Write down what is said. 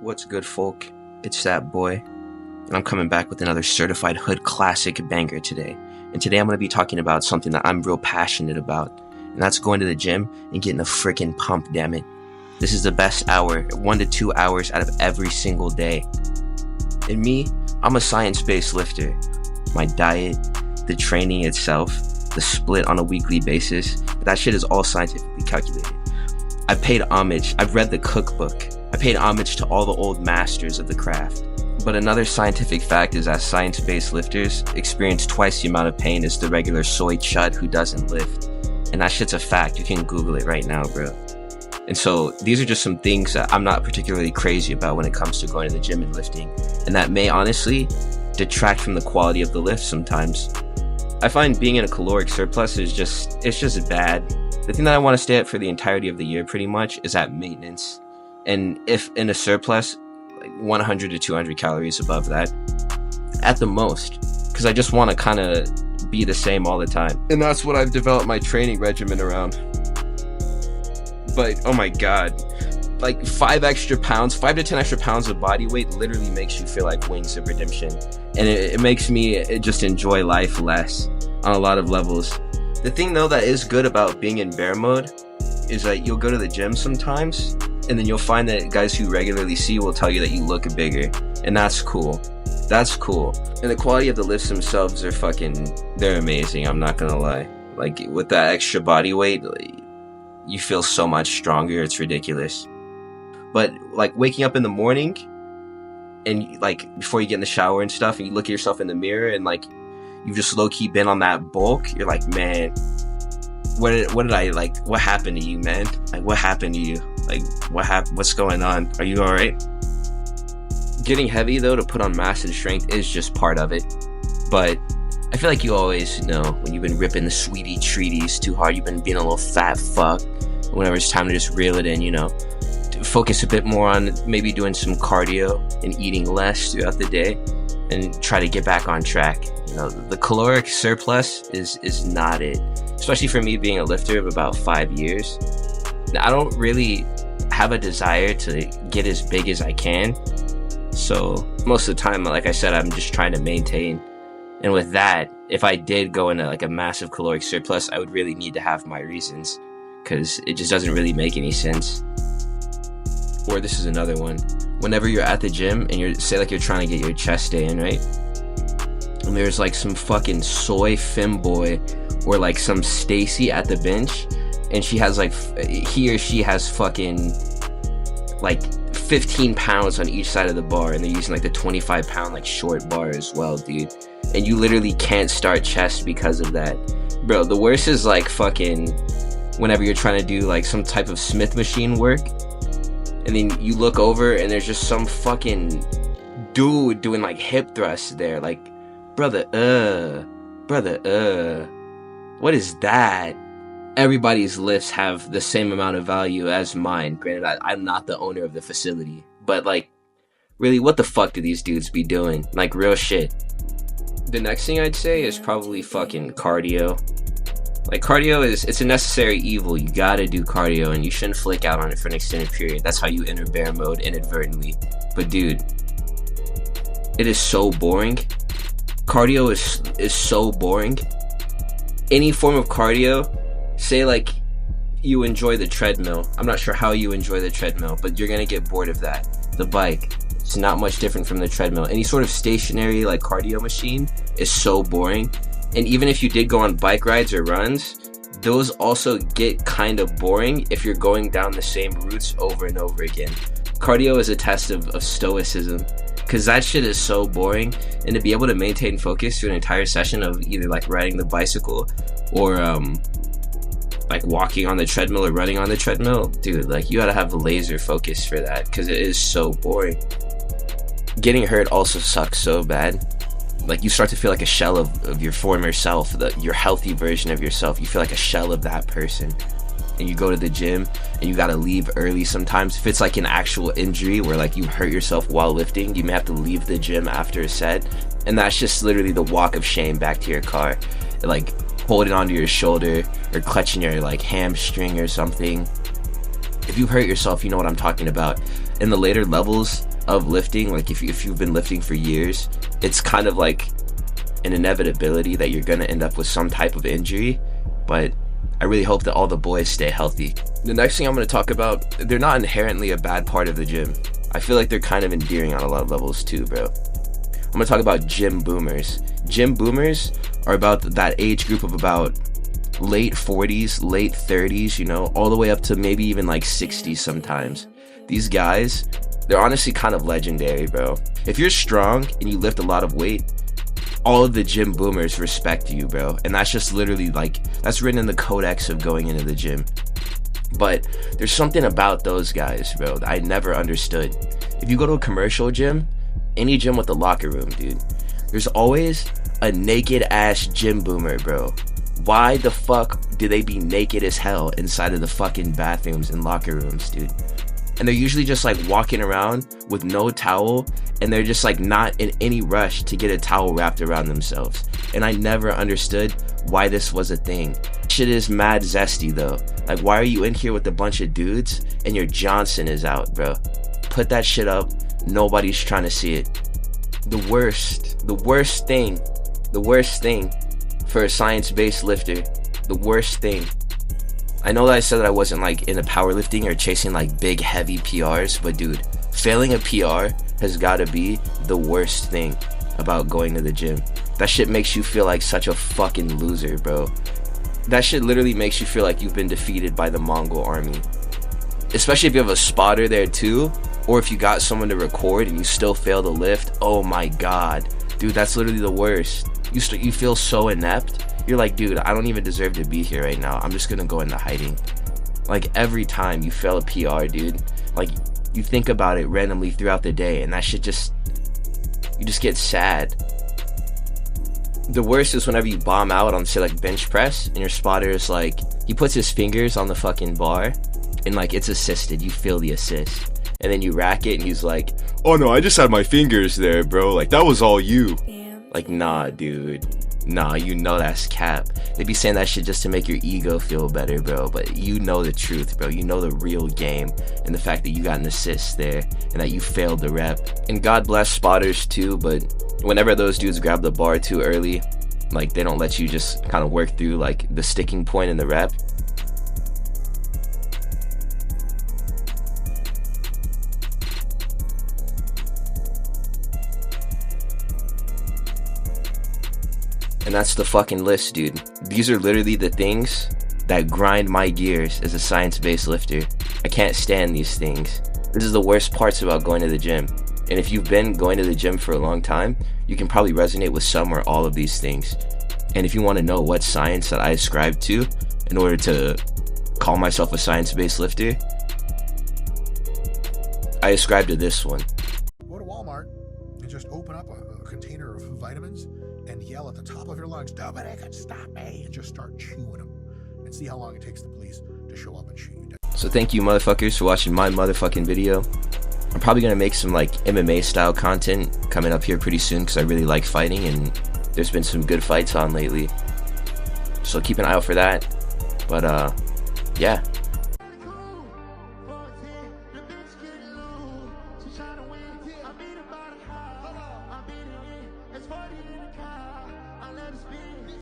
What's good, folk? It's that boy, and I'm coming back with another certified hood classic banger today. And today I'm going to be talking about something that I'm real passionate about, and that's going to the gym and getting a freaking pump, damn it. This is the best hour, 1 to 2 hours out of every single day. And me, I'm a science-based lifter. My diet, the training itself, the split on a weekly basis, that shit is all scientifically calculated. I've paid homage, I've read the cookbook, I paid homage to all the old masters of the craft. But another scientific fact is that science-based lifters experience twice the amount of pain as the regular soy chud who doesn't lift. And that shit's a fact, you can Google it right now, bro. And so these are just some things that I'm not particularly crazy about when it comes to going to the gym and lifting, and that may honestly detract from the quality of the lift sometimes. I find being in a caloric surplus is just bad. The thing that I want to stay at for the entirety of the year pretty much is at maintenance. And if in a surplus, like 100 to 200 calories above that, at the most, because I just want to kind of be the same all the time. And that's what I've developed my training regimen around. But oh my god, like 5 to 10 extra pounds of body weight literally makes you feel like Wings of Redemption. And it makes me just enjoy life less on a lot of levels. The thing though that is good about being in bear mode is that you'll go to the gym sometimes, and then you'll find that guys who regularly see you will tell you that you look bigger. And that's cool. That's cool. And the quality of the lifts themselves are they're amazing, I'm not gonna lie. Like with that extra body weight, you feel so much stronger, it's ridiculous. But like waking up in the morning and like before you get in the shower and stuff, and you look at yourself in the mirror and like you've just low-key been on that bulk, you're like, man, what happened to you, man? Like what happened to you? Like what's going on? Are you alright? Getting heavy though to put on mass and strength is just part of it. But I feel like you always know when you've been ripping the sweetie treaties too hard, you've been being a little fat fuck. Whenever it's time to just reel it in, to focus a bit more on maybe doing some cardio and eating less throughout the day and try to get back on track. The caloric surplus is not it. Especially for me being a lifter of about 5 years. I don't really have a desire to get as big as I can. So most of the time, like I said, I'm just trying to maintain. And with that, if I did go into like a massive caloric surplus, I would really need to have my reasons, because it just doesn't really make any sense. Or this is another one. Whenever you're at the gym and you're trying to get your chest day in, right? And there's like some fucking soy femboy or like some Stacy at the bench, and she has he or she has fucking like 15 pounds on each side of the bar, and they're using like the 25 pound like short bar as well, dude. And you literally can't start chest because of that. Bro, the worst is like fucking whenever you're trying to do like some type of Smith machine work, and then you look over and there's just some fucking dude doing like hip thrusts there. Like, brother, what is that? Everybody's lifts have the same amount of value as mine. Granted, I'm not the owner of the facility, but like, really, what the fuck do these dudes be doing? Like, real shit. The next thing I'd say is probably fucking cardio. Like, cardio it's a necessary evil. You gotta do cardio, and you shouldn't flake out on it for an extended period. That's how you enter bear mode inadvertently. But dude, it is so boring. Cardio is so boring. Any form of cardio, say like you enjoy the treadmill. I'm not sure how you enjoy the treadmill, but you're gonna get bored of that. The bike, it's not much different from the treadmill. Any sort of stationary like cardio machine is so boring. And even if you did go on bike rides or runs, those also get kind of boring if you're going down the same routes over and over again. Cardio is a test of stoicism, because that shit is so boring. And to be able to maintain focus through an entire session of either like riding the bicycle or like walking on the treadmill or running on the treadmill, dude, like you gotta have laser focus for that, because it is so boring. Getting hurt also sucks so bad. Like you start to feel like a shell of your former self, your healthy version of yourself. You feel like a shell of that person. And you go to the gym and you gotta leave early sometimes. If it's like an actual injury where like you hurt yourself while lifting, you may have to leave the gym after a set. And that's just literally the walk of shame back to your car. Like holding onto your shoulder or clutching your like hamstring or something. If you've hurt yourself, you know what I'm talking about. In the later levels of lifting, like if you've been lifting for years, it's kind of like an inevitability that you're gonna end up with some type of injury. But I really hope that all the boys stay healthy. The next thing I'm gonna talk about, they're not inherently a bad part of the gym. I feel like they're kind of endearing on a lot of levels too, bro. I'm gonna talk about gym boomers. Gym boomers are about that age group of about late 40s, late 30s, you know, all the way up to maybe even like 60s sometimes. These guys, they're honestly kind of legendary, bro. If you're strong and you lift a lot of weight, all of the gym boomers respect you, bro. And that's just literally like, that's written in the codex of going into the gym. But there's something about those guys, bro, that I never understood. If you go to a commercial gym, any gym with a locker room, dude, there's always a naked ass gym boomer, bro. Why the fuck do they be naked as hell inside of the fucking bathrooms and locker rooms, dude? And they're usually just like walking around with no towel, and they're just like not in any rush to get a towel wrapped around themselves. And I never understood why this was a thing. Shit is mad zesty though. Like, why are you in here with a bunch of dudes and your Johnson is out, bro? Put that shit up. Nobody's trying to see it. The worst thing for a science-based lifter, the worst thing. I know that I said that I wasn't like into powerlifting or chasing like big heavy PRs, but dude, failing a PR has got to be the worst thing about going to the gym. That shit makes you feel like such a fucking loser, bro. That shit literally makes you feel like you've been defeated by the Mongol army. Especially if you have a spotter there too, or if you got someone to record and you still fail to lift. Oh my god, dude, that's literally the worst. You feel so inept. You're like, dude, I don't even deserve to be here right now. I'm just gonna go into hiding. Like, every time you fail a PR, dude, like, you think about it randomly throughout the day, and that shit you just get sad. The worst is whenever you bomb out on, say, like, bench press, and your spotter is like, he puts his fingers on the fucking bar, and like, it's assisted. You feel the assist. And then you rack it, and he's like, oh no, I just had my fingers there, bro. Like, that was all you. Like, nah, dude. Nah, you know that's cap. They be saying that shit just to make your ego feel better, bro. But you know the truth, bro. You know the real game. And the fact that you got an assist there and that you failed the rep. And God bless spotters too, but whenever those dudes grab the bar too early, like, they don't let you just kind of work through like the sticking point in the rep. And that's the fucking list, dude. These are literally the things that grind my gears as a science-based lifter. I can't stand these things. This is the worst parts about going to the gym. And if you've been going to the gym for a long time, you can probably resonate with some or all of these things. And if you want to know what science that I ascribe to in order to call myself a science-based lifter, I ascribe to this one. Go to Walmart and just open up a container of vitamins and yell at the top of your lungs, nobody can stop me, and just start chewing them and see how long it takes the police to show up and shoot you down. So thank you, motherfuckers, for watching my motherfucking video. I'm probably gonna make some like MMA style content coming up here pretty soon because I really like fighting and there's been some good fights on lately. So keep an eye out for that. But yeah.